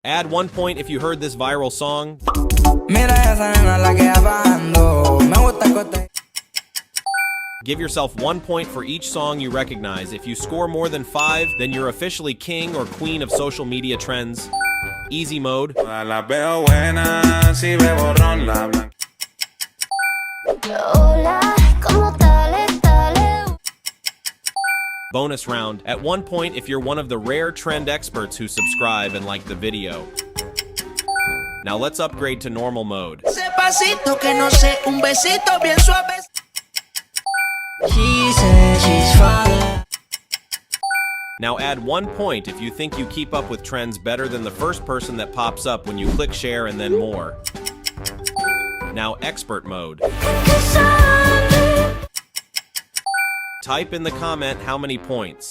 Add 1 point if you heard this viral song. Mira esa nena la que va bajando. Me gusta el coste. Give yourself 1 point for each song you recognize. If you score more than 5, then you're officially king or queen of social media trends. Easy mode. La veo buena, si bebo ron la blanca. Hola, ¿cómo tal? Bonus round. At 1 point if you're one of the rare trend experts who subscribe and like the video. Now let's upgrade to normal mode. Ese pasito que no sé, un besito bien suave. She said she's falling. Now add 1 point if you think you keep up with trends better than the first person that pops up when you click share and then more. Now expert mode. Type in the comment how many points.